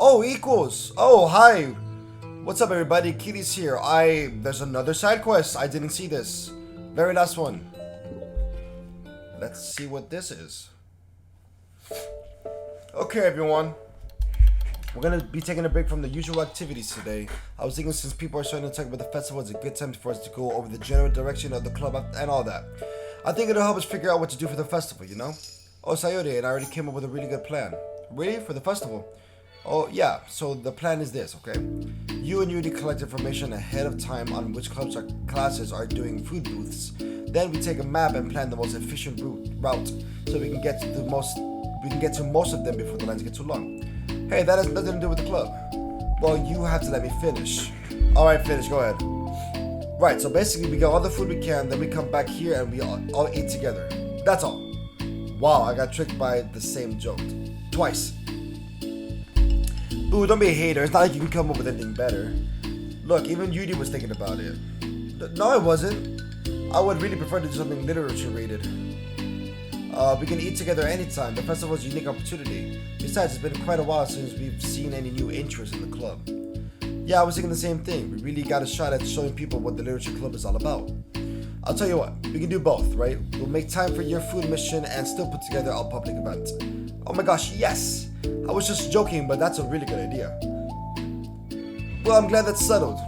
Oh, equals. Oh, hi. What's up, everybody? Kitty's here. There's another side quest. I didn't see this. Very last one. Let's see what this is. Okay, everyone. We're gonna be taking a break from the usual activities today. I was thinking since people are starting to talk about the festival, it's a good time for us to go over the general direction of the club and all that. I think it'll help us figure out what to do for the festival, you know? Oh, Sayori and I already came up with a really good plan. Really? For the festival? Oh, yeah. So the plan is this, okay? You and Yuri collect information ahead of time on which clubs or classes are doing food booths. Then we take a map and plan the most efficient route so we can get to most of them before the lines get too long. Hey, that has nothing to do with the club. Well, you have to let me finish. Alright, finish. Go ahead. Right, so basically we get all the food we can, then we come back here and we all eat together. That's all. Wow, I got tricked by the same joke. Twice. Ooh, don't be a hater. It's not like you can come up with anything better. Look, even Yuri was thinking about it. No, I wasn't. I would really prefer to do something literature rated. We can eat together anytime. The festival is a unique opportunity. Besides, it's been quite a while since we've seen any new interest in the club. Yeah, I was thinking the same thing. We really got a shot at showing people what the literature club is all about. I'll tell you what, we can do both, right? We'll make time for your food mission and still put together a public event. Oh my gosh, yes! I was just joking, but that's a really good idea. Well, I'm glad that's settled.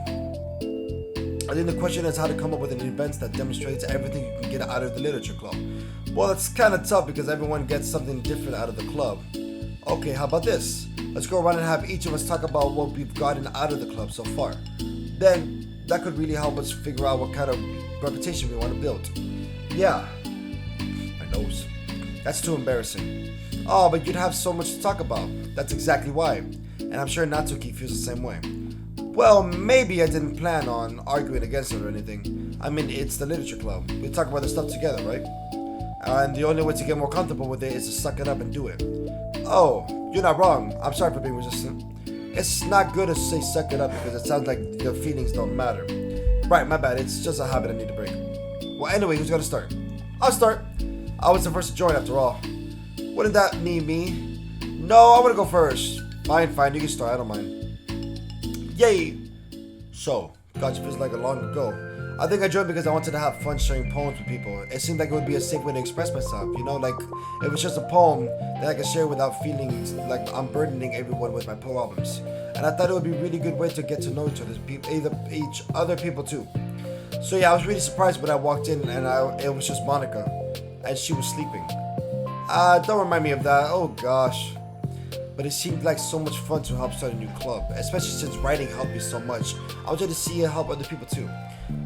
I think the question is how to come up with an event that demonstrates everything you can get out of the literature club. Well, it's kind of tough because everyone gets something different out of the club. Okay, how about this? Let's go around and have each of us talk about what we've gotten out of the club so far. Then, that could really help us figure out what kind of reputation we want to build. Yeah. My nose. That's too embarrassing. Oh, but you'd have so much to talk about. That's exactly why. And I'm sure Natsuki feels the same way. Well, maybe I didn't plan on arguing against it or anything. I mean, it's the literature club. We talk about the stuff together, right? And the only way to get more comfortable with it is to suck it up and do it. Oh, you're not wrong. I'm sorry for being resistant. It's not good to say suck it up because it sounds like your feelings don't matter. Right, my bad. It's just a habit I need to break. Well, anyway, who's gonna start? I'll start. I was the first to join after all. Wouldn't that mean me? No, I wanna go first. Fine, you can start. I don't mind. Yay! So, gosh, it feels like a long ago. I think I joined because I wanted to have fun sharing poems with people. It seemed like it would be a safe way to express myself, you know, like if it was just a poem that I could share without feeling like I'm burdening everyone with my problems. And I thought it would be a really good way to get to know each other people too. So yeah, I was really surprised when I walked in and it was just Monica, and she was sleeping. Don't remind me of that. Oh gosh. But it seemed like so much fun to help start a new club, especially since writing helped me so much. I wanted to see it help other people too.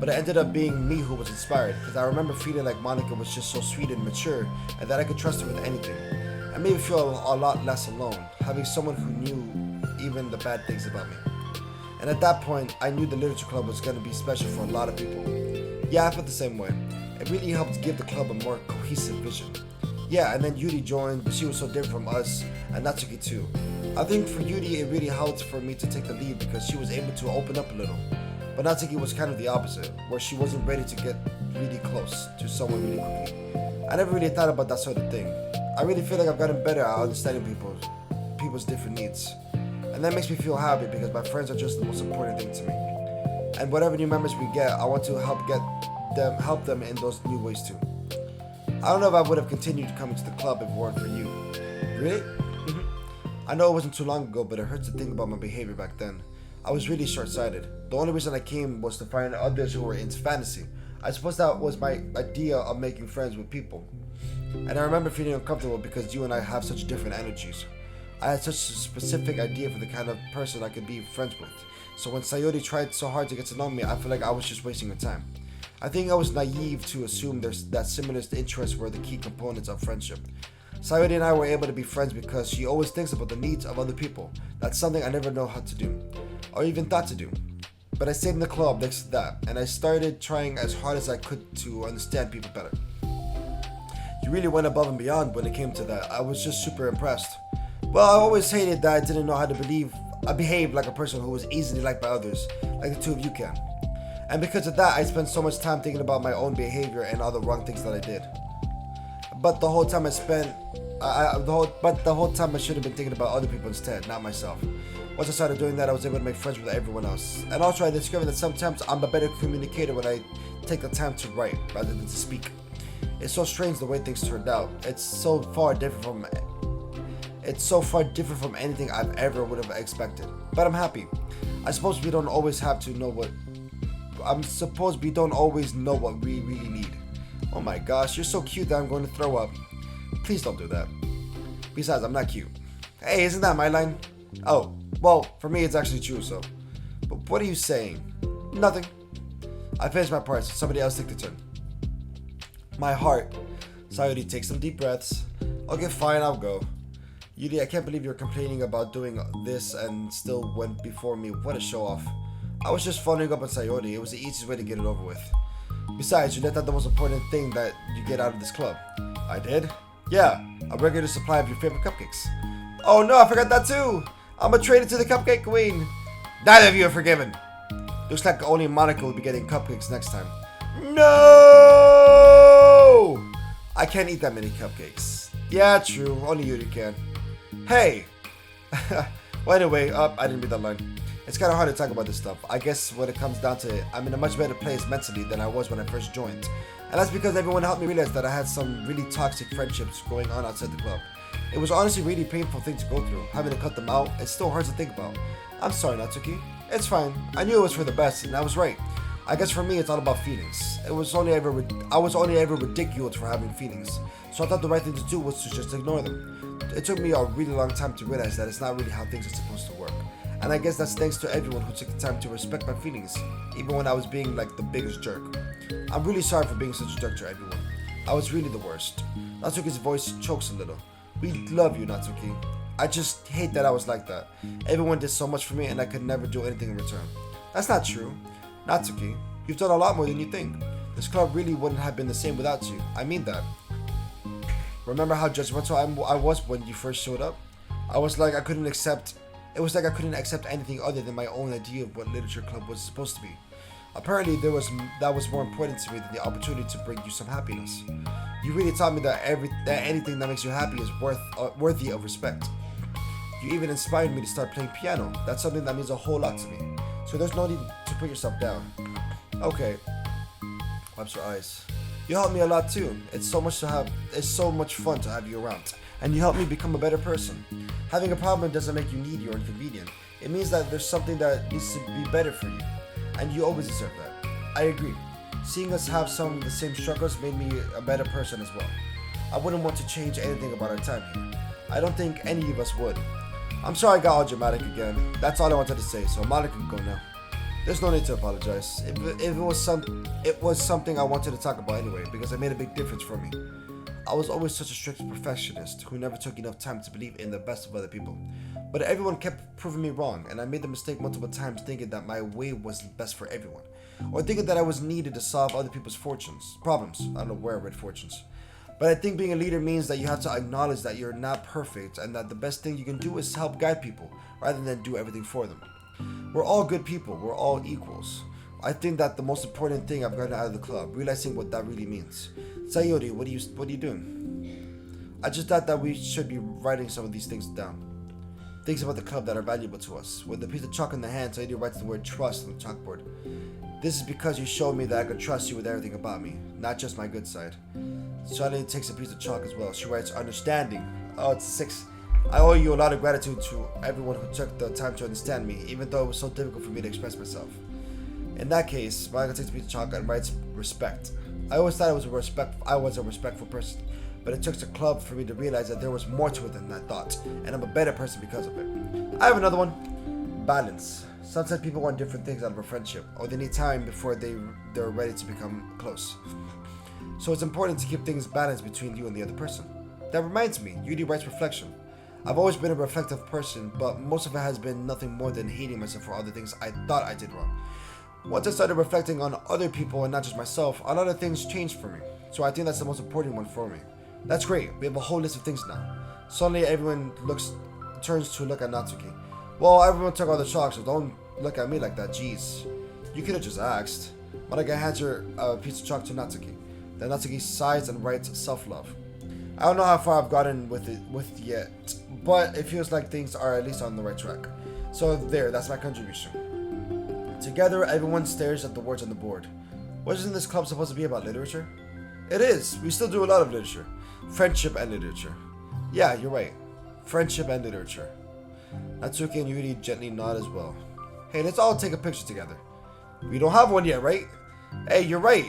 But it ended up being me who was inspired, because I remember feeling like Monica was just so sweet and mature, and that I could trust her with anything. It made me feel a lot less alone, having someone who knew even the bad things about me. And at that point, I knew the literature club was going to be special for a lot of people. Yeah, I felt the same way. It really helped give the club a more cohesive vision. Yeah, and then Yuri joined, but she was so different from us, and Natsuki too. I think for Yuri, it really helped for me to take the lead because she was able to open up a little. But Natsuki was kind of the opposite, where she wasn't ready to get really close to someone really quickly. I never really thought about that sort of thing. I really feel like I've gotten better at understanding people's different needs. And that makes me feel happy because my friends are just the most important thing to me. And whatever new members we get, I want to help them in those new ways too. I don't know if I would have continued coming to the club if it weren't for you. Really? I know it wasn't too long ago, but it hurts to think about my behavior back then. I was really short-sighted. The only reason I came was to find others who were into fantasy. I suppose that was my idea of making friends with people. And I remember feeling uncomfortable because you and I have such different energies. I had such a specific idea for the kind of person I could be friends with. So when Sayori tried so hard to get to know me, I felt like I was just wasting her time. I think I was naive to assume that similar interests were the key components of friendship. Sayori and I were able to be friends because she always thinks about the needs of other people. That's something I never know how to do, or even thought to do. But I stayed in the club next to that, and I started trying as hard as I could to understand people better. You really went above and beyond when it came to that. I was just super impressed. Well, I always hated that I didn't know how to behave like a person who was easily liked by others, like the two of you can. And because of that, I spent so much time thinking about my own behavior and all the wrong things that I did. but the whole time I spent, the whole time I should have been thinking about other people instead, not myself. Once I started doing that, I was able to make friends with everyone else. And also I discovered that sometimes I'm a better communicator when I take the time to write rather than to speak. It's so strange the way things turned out. It's so far different from anything I've ever would have expected. But I'm happy. I suppose we don't always know what we really need. Oh my gosh, you're so cute that I'm going to throw up. Please don't do that. Besides, I'm not cute. Hey, isn't that my line? Oh, well, for me it's actually true, so. But what are you saying? Nothing. I finished my part, so somebody else take the turn. My heart. Sayuri, take some deep breaths. Okay, fine, I'll go. Yuri, I can't believe you're complaining about doing this and still went before me. What a show off. I was just following up on Sayuri. It was the easiest way to get it over with. Besides, you let out the most important thing that you get out of this club. I did? Yeah, a regular supply of your favorite cupcakes. Oh no, I forgot that too! I'm a traitor to the cupcake queen! Neither of you are forgiven! Looks like only Monica will be getting cupcakes next time. No! I can't eat that many cupcakes. Yeah, true, only Yuri can. Hey! Well, anyway, I didn't read that line. It's kind of hard to talk about this stuff. I guess when it comes down to it, I'm in a much better place mentally than I was when I first joined. And that's because everyone helped me realize that I had some really toxic friendships going on outside the club. It was honestly a really painful thing to go through. Having to cut them out, it still hurts to think about. I'm sorry, Natsuki. It's fine. I knew it was for the best, and I was right. I guess for me, it's all about feelings. I was only ever ridiculed for having feelings. So I thought the right thing to do was to just ignore them. It took me a really long time to realize that it's not really how things are supposed to work. And I guess that's thanks to everyone who took the time to respect my feelings, even when I was being like the biggest jerk. I'm really sorry for being such a jerk to everyone. I was really the worst. Natsuki's voice chokes a little. We love you, Natsuki. I just hate that I was like that. Everyone did so much for me and I could never do anything in return. That's not true. Natsuki, you've done a lot more than you think. This club really wouldn't have been the same without you. I mean that. Remember how judgmental I was when you first showed up? It was like I couldn't accept anything other than my own idea of what literature club was supposed to be. Apparently that was more important to me than the opportunity to bring you some happiness. You really taught me that anything that makes you happy is worthy of respect. You even inspired me to start playing piano. That's something that means a whole lot to me. So there's no need to put yourself down. Okay. Wipes her eyes. You helped me a lot too. It's so much fun to have you around. And you helped me become a better person. Having a problem doesn't make you needy or inconvenient. It means that there's something that needs to be better for you. And you always deserve that. I agree. Seeing us have some of the same struggles made me a better person as well. I wouldn't want to change anything about our time here. I don't think any of us would. I'm sorry I got all dramatic again. That's all I wanted to say, so Monica can go now. There's no need to apologize. It was something I wanted to talk about anyway, because it made a big difference for me. I was always such a strict perfectionist who never took enough time to believe in the best of other people. But everyone kept proving me wrong, and I made the mistake multiple times thinking that my way was best for everyone. Or thinking that I was needed to solve other people's problems. I don't know where I read fortunes. But I think being a leader means that you have to acknowledge that you're not perfect and that the best thing you can do is help guide people rather than do everything for them. We're all good people. We're all equals. I think that the most important thing I've gotten out of the club, realizing what that really means. Sayori, what are you doing? I just thought that we should be writing some of these things down. Things about the club that are valuable to us. With a piece of chalk in the hand, Sayori writes the word trust on the chalkboard. This is because you showed me that I could trust you with everything about me, not just my good side. Charlie takes a piece of chalk as well. She writes understanding. Oh, it's 6. I owe you a lot of gratitude to everyone who took the time to understand me, even though it was so difficult for me to express myself. In that case, Monica takes a piece of chalk and writes respect. I always thought I was a respectful person, but it took the club for me to realize that there was more to it than I thought, and I'm a better person because of it. I have another one. Balance. Sometimes people want different things out of a friendship, or they need time before they're ready to become close. So it's important to keep things balanced between you and the other person. That reminds me, Yuri writes reflection. I've always been a reflective person, but most of it has been nothing more than hating myself for all the things I thought I did wrong. Once I started reflecting on other people and not just myself, a lot of things changed for me. So I think that's the most important one for me. That's great, we have a whole list of things now. Suddenly everyone turns to look at Natsuki. Well, everyone took all the chalk, so don't look at me like that, jeez. You could have just asked. Monika hands her a piece of chalk to Natsuki. Then Natsuki sighs and writes self-love. I don't know how far I've gotten with it yet, but it feels like things are at least on the right track. So there, that's my contribution. Together, everyone stares at the words on the board. Wasn't this club supposed to be about literature? It is. We still do a lot of literature. Friendship and literature. Yeah, you're right. Friendship and literature. Natsuki and Yuri gently nod as well. Hey, let's all take a picture together. We don't have one yet, right? Hey, you're right.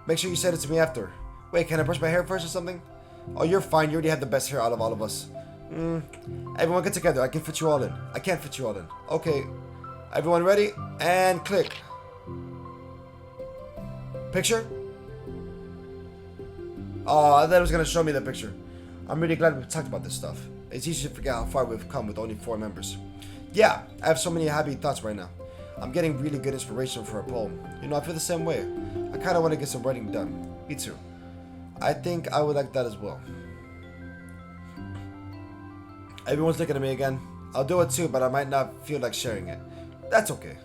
Make sure you send it to me after. Wait, can I brush my hair first or something? Oh, you're fine. You already have the best hair out of all of us. Everyone get together. I can fit you all in. I can't fit you all in. Okay. Everyone ready? And click. Picture? Oh, I thought it was going to show me the picture. I'm really glad we talked about this stuff. It's easy to forget how far we've come with only 4 members. Yeah, I have so many happy thoughts right now. I'm getting really good inspiration for a poem. You know, I feel the same way. I kind of want to get some writing done. Me too. I think I would like that as well. Everyone's looking at me again. I'll do it too, but I might not feel like sharing it. That's okay.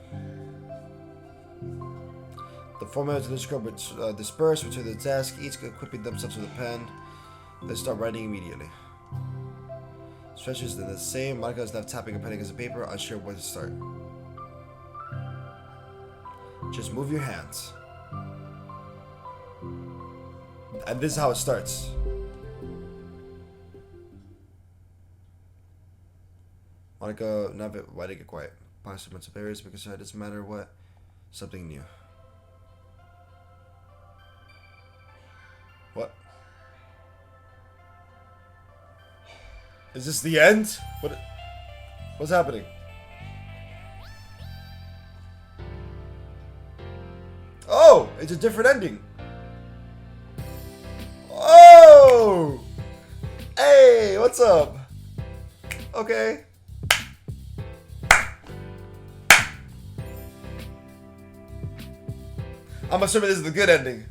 The 4 members of the group disperse, return to the desk, each equipping themselves with a pen. They start writing immediately. Stretches in the same. Monica is left tapping a pen against the paper, unsure where to start. Just move your hands. And this is how it starts. Monica, why did it get quiet? Possible of barriers because it doesn't matter what. Something new. What? Is this the end? What's happening? Oh, it's a different ending. Oh! Hey, what's up? Okay. I'm assuming this is the good ending.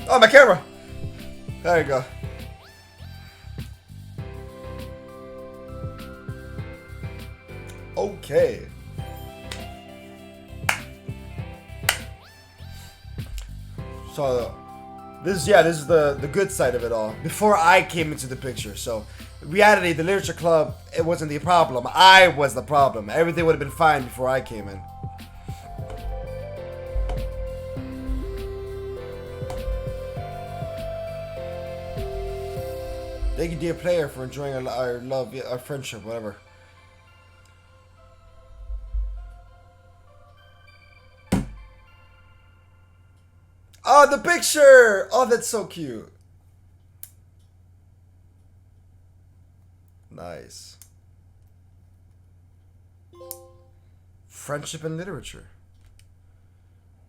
Oh, my camera! There you go. Okay. So, this is the good side of it all. Before I came into the picture, so reality, the literature club, it wasn't the problem. I was the problem. Everything would have been fine before I came in. Thank you, dear player, for enjoying our love, our friendship, whatever. Oh, the picture! Oh, that's so cute. Nice. Friendship and literature.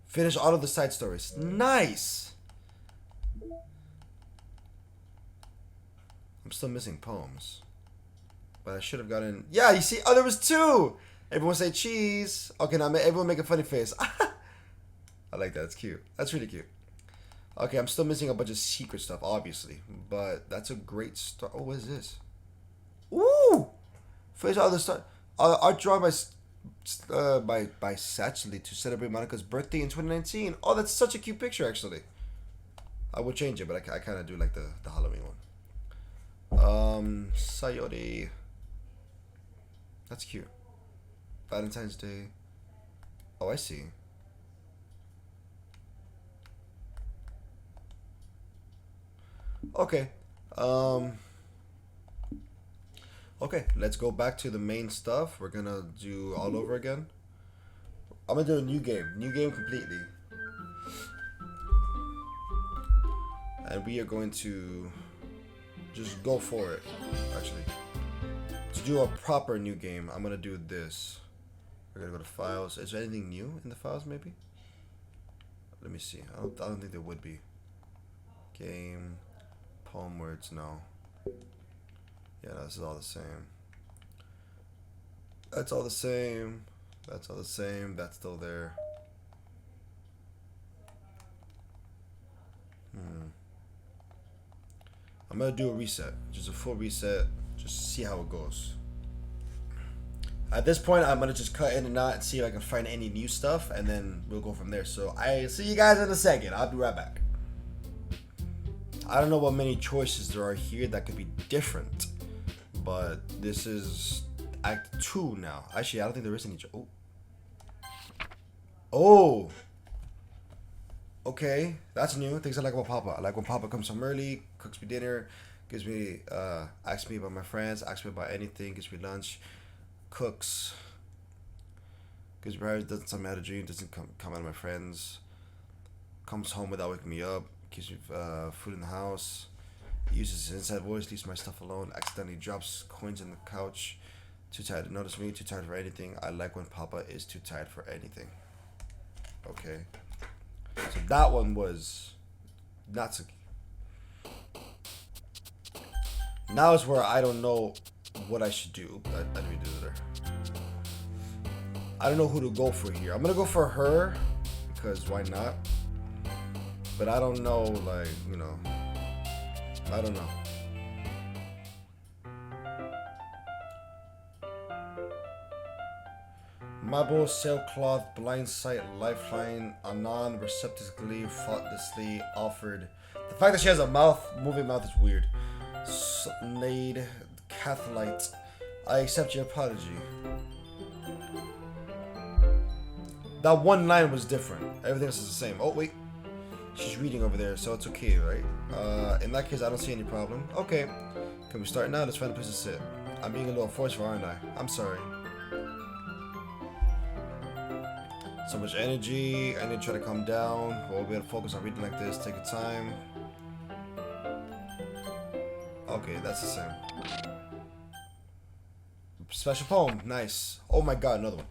Finish all of the side stories. Nice! I'm still missing poems. But I should have gotten... Yeah, you see? Oh, there was 2! Everyone say cheese. Okay, now everyone make a funny face. I like that. It's cute. That's really cute. Okay, I'm still missing a bunch of secret stuff, obviously. But that's a great start. Oh, what is this? Ooh! Face all the start. Art drawn by Satchley to celebrate Monica's birthday in 2019. Oh, that's such a cute picture, actually. I would change it, but I kind of do like the Halloween one. Sayori. That's cute. Valentine's Day. Oh, I see. Okay. Okay, let's go back to the main stuff. We're gonna do all over again. I'm gonna do a new game. New game completely. And we are going to just go for it, actually. To do a proper new game, I'm gonna do this. We're gonna go to files. Is there anything new in the files, maybe? Let me see. I don't think there would be. Game. Poem words, no. Yeah, no, this is all the same. That's all the same. That's all the same. That's still there. I'm gonna do a reset. Just a full reset. Just see how it goes. At this point, I'm gonna just cut in and out and see if I can find any new stuff, and then we'll go from there. So I see you guys in a second. I'll be right back. I don't know what many choices there are here that could be different, but this is Act 2 now. Actually, I don't think there is any. Oh. Okay, that's new. Things I like about Papa. I like when Papa comes home early, cooks me dinner, gives me, asks me about my friends, asks me about anything, gives me lunch, cooks, gives me prayers, doesn't tell me how to dream, doesn't come out of my friends, comes home without waking me up, gives me food in the house, uses his inside voice, leaves my stuff alone, accidentally drops coins in the couch, too tired to notice me, too tired for anything. I like when Papa is too tired for anything. Okay. So that one was Natsuki. Now is where I don't know what I should do. I don't know who to go for here. I'm gonna go for her because why not? But I don't know, like, you know, I don't know. Mabo, sailcloth, blind sight, lifeline, Anon, receptively, thoughtlessly offered. The fact that she has a mouth, moving mouth is weird. Nade, Catholite, I accept your apology. That one line was different. Everything else is the same. Oh, wait. She's reading over there, so it's okay, right? In that case, I don't see any problem. Okay. Can we start now? Let's find a place to sit. I'm being a little forceful, aren't I? I'm sorry. So much energy. I need to try to calm down. We'll be able to focus on reading like this. Take your time. Okay, that's the same. Special poem. Nice. Oh my god, another one.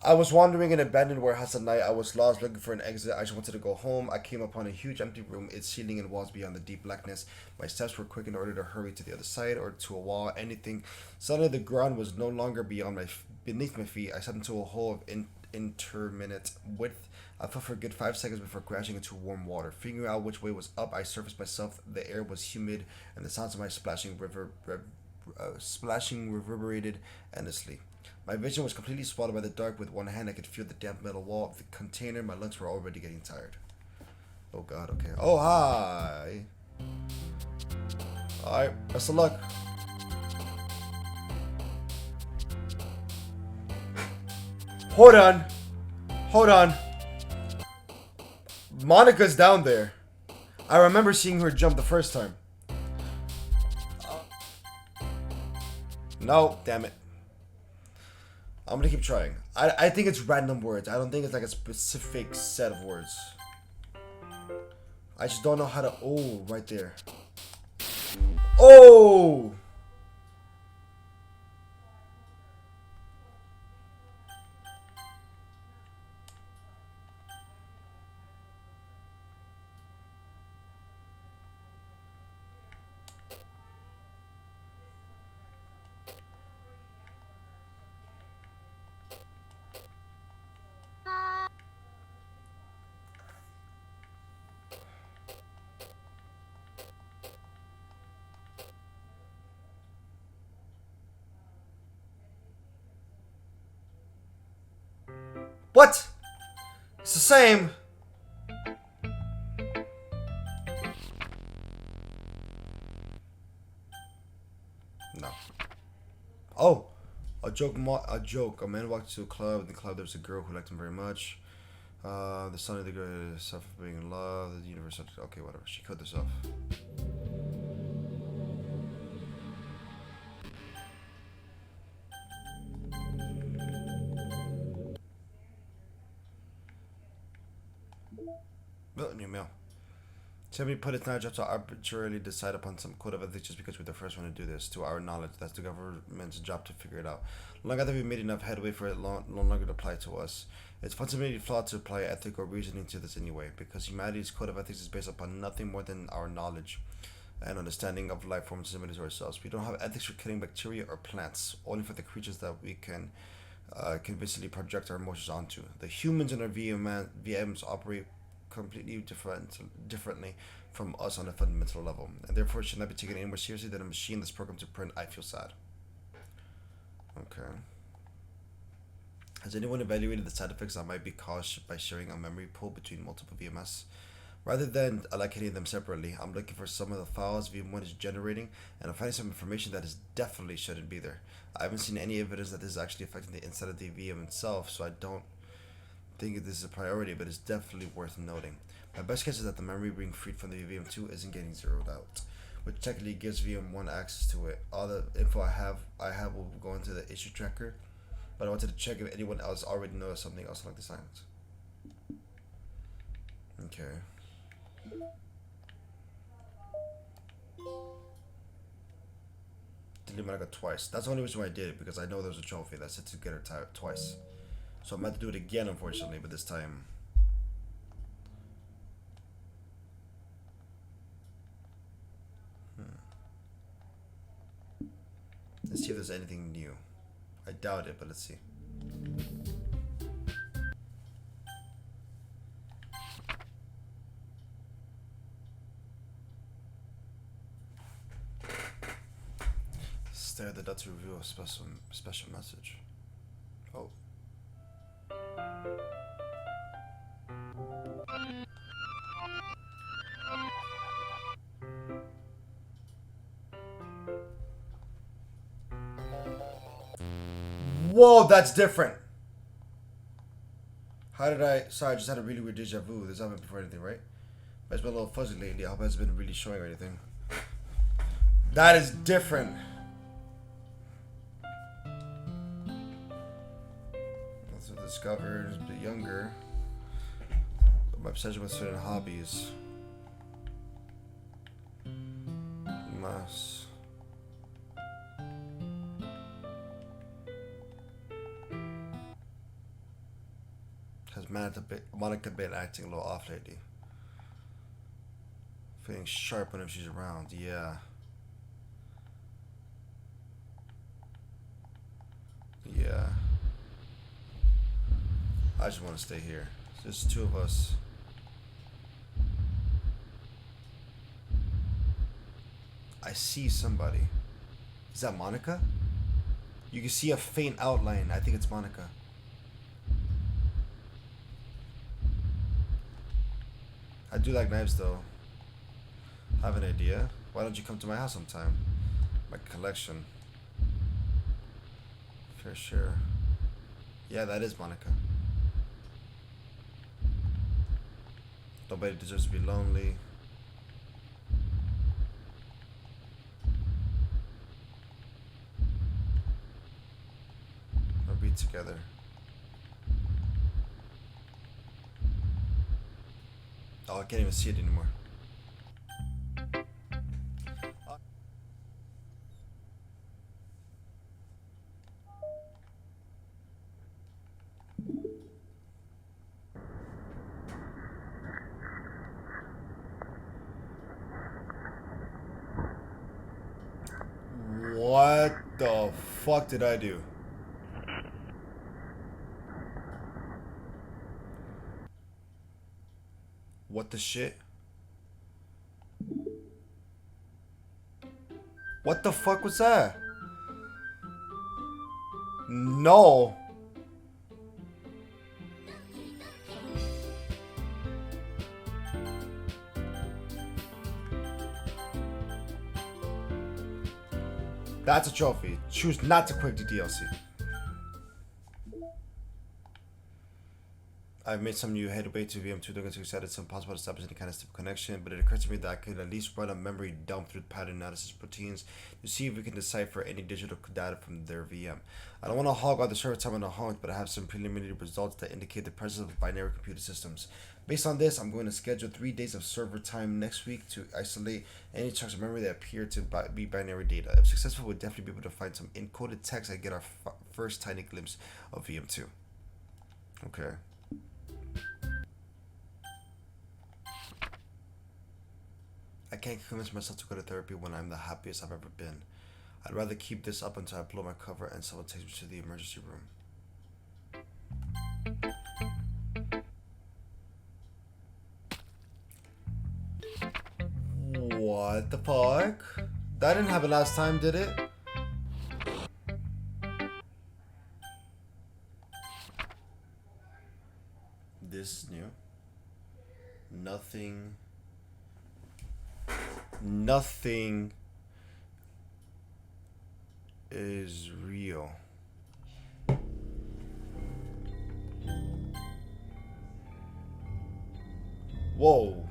I was wandering in an abandoned warehouse at night. I was lost, looking for an exit. I just wanted to go home. I came upon a huge empty room, its ceiling and walls beyond the deep blackness. My steps were quick in order to hurry to the other side or to a wall, anything. Suddenly the ground was no longer beneath my feet. I stepped into a hole of intermittent width. I fell for a good 5 seconds before crashing into warm water. Figuring out which way was up, I surfaced myself. The air was humid, and the sounds of my splashing reverberated endlessly. My vision was completely swallowed by the dark. With one hand, I could feel the damp metal wall of the container. My lungs were already getting tired. Oh god, okay. Oh, hi! Alright, best of luck. Hold on. Hold on. Monica's down there. I remember seeing her jump the first time. No, damn it. I'm gonna keep trying. I think it's random words. I don't think it's like a specific set of words. I just don't know how to. Oh, right there. Oh! What? It's the same. No. Oh, a joke. A joke. A man walked to a club. In the club, there was a girl who liked him very much. The son of the girl suffered from being in love. The universe. Okay, whatever. She cut this off. Oh, new mail. Timmy put its knowledge up to arbitrarily decide upon some code of ethics just because we're the first one to do this. To our knowledge, that's the government's job to figure it out. Long after we've made enough headway for it no longer to apply to us. It's fundamentally flawed to apply ethical reasoning to this anyway, because humanity's code of ethics is based upon nothing more than our knowledge and understanding of life forms similar to ourselves. We don't have ethics for killing bacteria or plants, only for the creatures that we can convincingly project our emotions onto. The humans in our VMs operate completely differently from us on a fundamental level, and therefore should not be taken any more seriously than a machine that's programmed to print. I feel sad. Okay. Has anyone evaluated the side effects that might be caused by sharing a memory pool between multiple VMS? Rather than allocating them separately, I'm looking for some of the files VM1 is generating, and I'm finding some information that is definitely shouldn't be there. I haven't seen any evidence that this is actually affecting the inside of the VM itself, so I don't think this is a priority, but it's definitely worth noting. My best guess is that the memory being freed from the VM2 isn't getting zeroed out, which technically gives VM1 access to it. All the info I have will go into the issue tracker, but I wanted to check if anyone else already knows something else along the lines. Okay. Delete Monica twice. That's the only reason why I did it, because I know there's a trophy that said to get her twice. So I'm about to do it again, unfortunately, but this time. Let's see if there's anything new. I doubt it, but let's see. Stare at the dot to reveal a special message. Oh. Whoa, that's different. How did I... Sorry, I just had a really weird deja vu. This happened before anything, right? But it's been a little fuzzy lately. I hope it hasn't been really showing or anything. That is different. Also discovered, a bit younger. My obsession with certain hobbies. Mass. Has Monica been acting a little off lately? Feeling sharp whenever she's around, yeah. Yeah. I just want to stay here. There's two of us. I see somebody. Is that Monica? You can see a faint outline. I think it's Monica. I do like knives though. I have an idea. Why don't you come to my house sometime? My collection. For sure. Yeah, that is Monica. Nobody deserves to be lonely. We'll be together. Oh, I can't even see it anymore. What the fuck did I do? What the shit? What the fuck was that? No. That's a trophy. Choose not to quit the DLC. I've made some new headway to VM2 Doki to excited some possible to establish any kind of stable connection, but it occurs to me that I could at least run a memory dump through pattern analysis routines to see if we can decipher any digital data from their VM. I don't want to hog all the server time on the hunt, but I have some preliminary results that indicate the presence of binary computer systems. Based on this, I'm going to schedule 3 days of server time next week to isolate any chunks of memory that appear to be binary data. If successful, we'll definitely be able to find some encoded text and get our first tiny glimpse of VM2. Okay. I can't convince myself to go to therapy when I'm the happiest I've ever been. I'd rather keep this up until I blow my cover and someone takes me to the emergency room. What the fuck? That didn't happen last time, did it? Nothing is real. Whoa.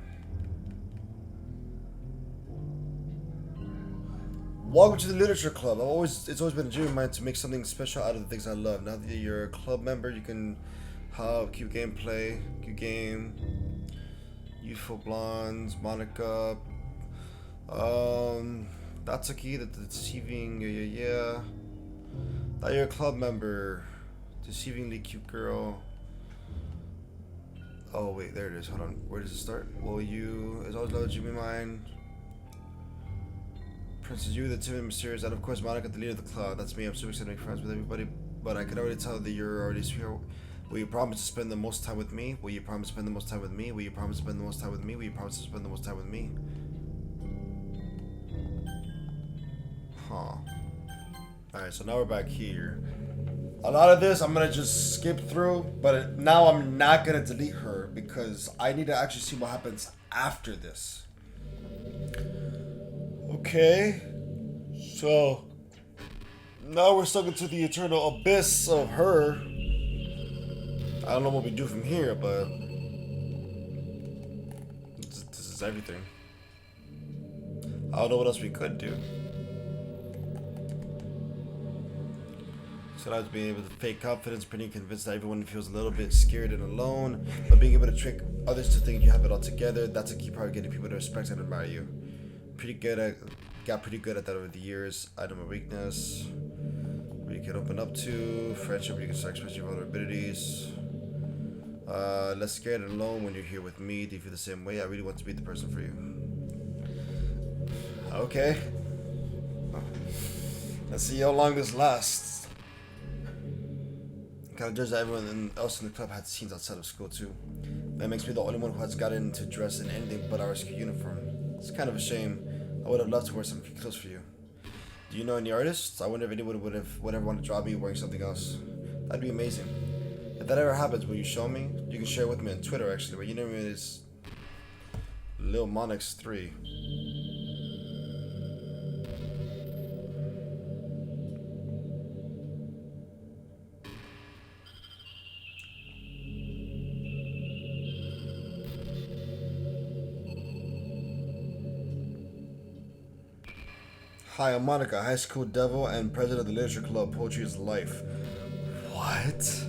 Welcome to the Literature Club. It's always been a dream of mine to make something special out of the things I love. Now that you're a club member, you can have cute gameplay, cute game, youthful blondes, Monica, Datsuki, the deceiving, yeah. Now you're a club member, deceivingly cute girl. Oh wait, there it is. Hold on. Where does it start? Well, you, as always, love you be mine. Princess, you, the timid, mysterious, and of course Monica, the leader of the club. That's me. I'm super excited to make friends with everybody, but I can already tell that you're already here. Will you promise to spend the most time with me? Will you promise to spend the most time with me? Will you promise to spend the most time with me? Will you promise to spend the most time with me? Huh. Alright, so now we're back here. A lot of this I'm gonna just skip through, but now I'm not gonna delete her because I need to actually see what happens after this. Okay, so now we're stuck into the eternal abyss of her. I don't know what we do from here, but this is everything. I don't know what else we could do. So that's being able to fake confidence, pretty convinced that everyone feels a little bit scared and alone, but being able to trick others to think you have it all together. That's a key part of getting people to respect and admire you. Got pretty good at that over the years. Item of weakness, where you can open up to. Friendship, where you can start expressing your vulnerabilities. Less scared and alone when you're here with me. Do you feel the same way? I really want to be the person for you. Okay. Let's see how long this lasts. Kind of judge that everyone else in the club had scenes outside of school too. That makes me the only one who has gotten to dress in anything but our school uniform. It's kind of a shame. I would have loved to wear some clothes for you. Do you know any artists? I wonder if anyone would ever want to draw me wearing something else. That'd be amazing. If that ever happens, will you show me? You can share it with me on Twitter actually. But your name is Lil Monix 3. Hi, I'm Monica, high school devil and president of the Literature Club. Poetry is life. What?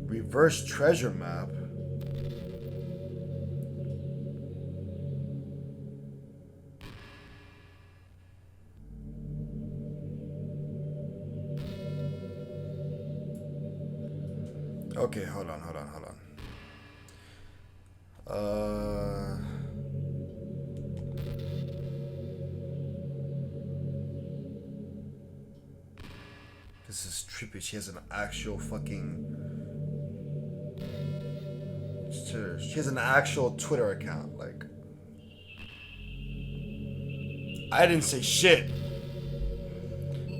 Reverse treasure map? Okay, hold on. This is trippy. She has an actual fucking... She has an actual Twitter account. Like... I didn't say shit.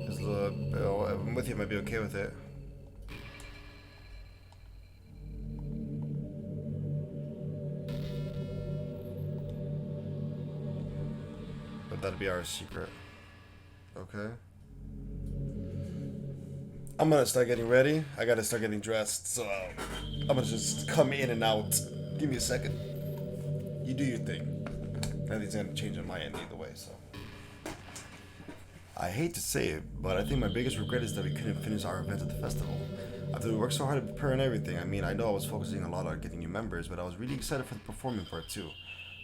Just look, I'm with you, I might be okay with it. But that'd be our secret. Okay. I'm gonna start getting ready. I gotta start getting dressed, so I'm gonna just come in and out. Give me a second. You do your thing. Nothing's gonna change on my end either way, so. I hate to say it, but I think my biggest regret is that we couldn't finish our event at the festival. After we worked so hard to prepare and everything, I mean, I know I was focusing a lot on getting new members, but I was really excited for the performing part too.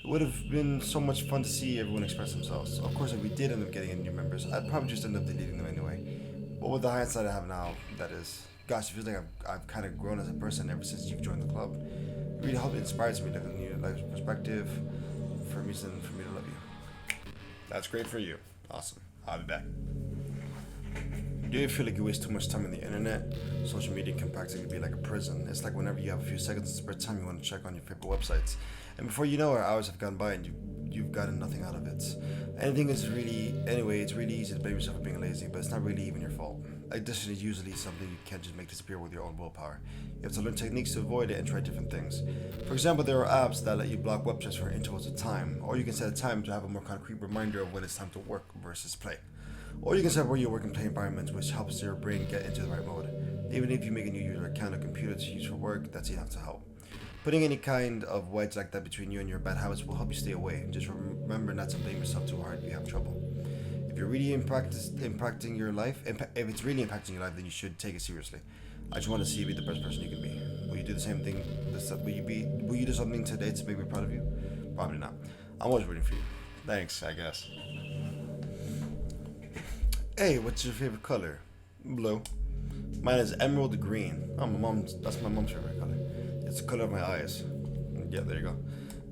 It would have been so much fun to see everyone express themselves. Of course, if we did end up getting new members, I'd probably just end up deleting them anyway. But with the hindsight I have now, that is, gosh, it feels like I've kind of grown as a person ever since you've joined the club. It really helped inspires me to have a new life perspective, for a reason for me to love you. That's great for you. Awesome. I'll be back. Do you feel like you waste too much time on the internet? Social media can practically be like a prison. It's like whenever you have a few seconds to spare time, you want to check on your favorite websites. And before you know it, hours have gone by and you've gotten nothing out of it. It's really easy to blame yourself for being lazy, but it's not really even your fault. addiction is usually something you can't just make disappear with your own willpower. You have to learn techniques to avoid it and try different things. For example, there are apps that let you block websites for intervals of time, or you can set a time to have a more concrete reminder of when it's time to work versus play. Or you can set where you work and play environments, which helps your brain get into the right mode. Even if you make a new user account or computer to use for work, that's enough to help. Putting any kind of wedge like that between you and your bad habits will help you stay away. Just remember not to blame yourself too hard if you have trouble. If you're really impacting your life, if it's really impacting your life, then you should take it seriously. I just want to see you be the best person you can be. Will you do the same thing? Will you do something today to make me proud of you? Probably not. I'm always rooting for you. Thanks, I guess. Hey, what's your favorite color? Blue. Mine is emerald green. Oh, that's my mom's favorite color. It's the color of my eyes. Yeah, there you go.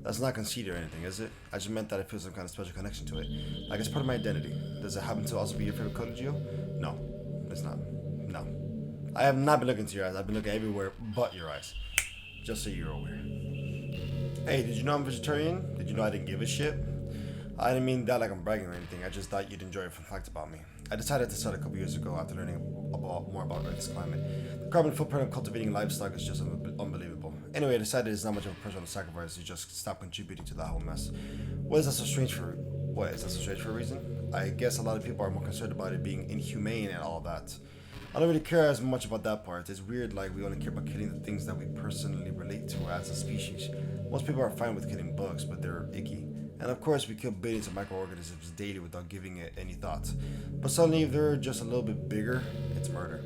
That's not conceited or anything, is it? I just meant that I feel some kind of special connection to it. Like it's part of my identity. Does it happen to also be your favorite color, Gio? No, it's not. No. I have not been looking into your eyes. I've been looking everywhere but your eyes. Just so you're aware. Hey, did you know I'm vegetarian? Did you know I didn't give a shit? I didn't mean that like I'm bragging or anything. I just thought you'd enjoy a fun fact about me. I decided to start a couple years ago after learning more about Earth's climate. The carbon footprint of cultivating livestock is just unbelievable. Anyway, I decided it's not much of a personal sacrifice to just stop contributing to that whole mess. What is that so strange for a reason? I guess a lot of people are more concerned about it being inhumane and all that. I don't really care as much about that part. It's weird, like we only care about killing the things that we personally relate to as a species. Most people are fine with killing bugs, but they're icky. And of course, we kill billions of microorganisms daily without giving it any thought. But suddenly, if they're just a little bit bigger, it's murder.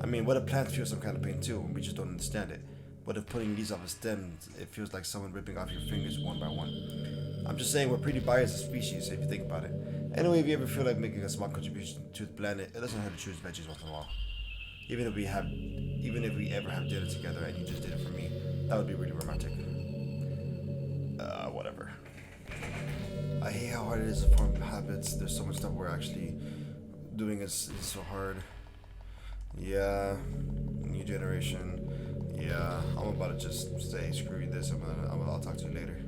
I mean, what if plants feel some kind of pain too, and we just don't understand it? What if putting leaves off a stem, it feels like someone ripping off your fingers one by one? I'm just saying we're pretty biased as a species if you think about it. Anyway, if you ever feel like making a small contribution to the planet, it doesn't hurt to choose veggies once in a while. Even if we ever have dinner together and you just did it for me, that would be really romantic. Whatever. I hate how hard it is to form habits. There's so much stuff we're actually doing is so hard. Yeah, new generation. Yeah, I'm about to just say screw this. I'll talk to you later.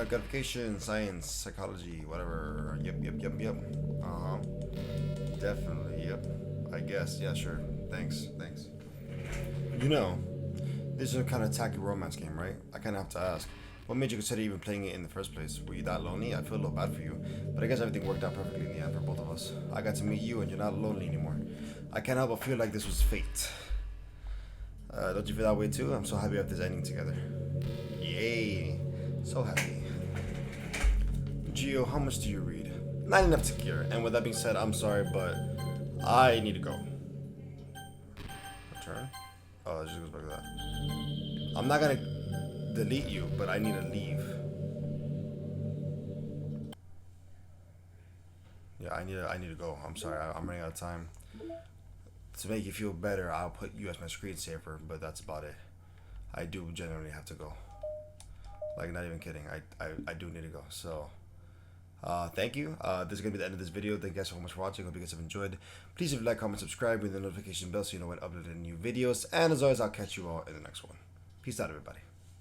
Gratification, science, psychology, whatever. Yep. Definitely, yep. I guess, yeah, sure. Thanks. You know, this is a kind of tacky romance game, right? I kind of have to ask. What made you consider even playing it in the first place? Were you that lonely? I feel a little bad for you, but I guess everything worked out perfectly in the end for both of us. I got to meet you and you're not lonely anymore. I can't help but feel like this was fate. Don't you feel that way too? I'm so happy we have this ending together. Yay. So happy. Gio, how much do you read? Not enough to care. And with that being said, I'm sorry, but I need to go. Return? Oh, it just goes back to that. I'm not gonna delete you, but I need to leave. Yeah, I need to go. I'm sorry, I'm running out of time. To make you feel better, I'll put you as my screensaver, but that's about it. I do genuinely have to go. Like, not even kidding. I do need to go. So, thank you. This is going to be the end of this video. Thank you guys so much for watching. Hope you guys have enjoyed. Please, if you like, comment, subscribe, with the notification bell so you know when I upload new videos. And as always, I'll catch you all in the next one. Peace out, everybody.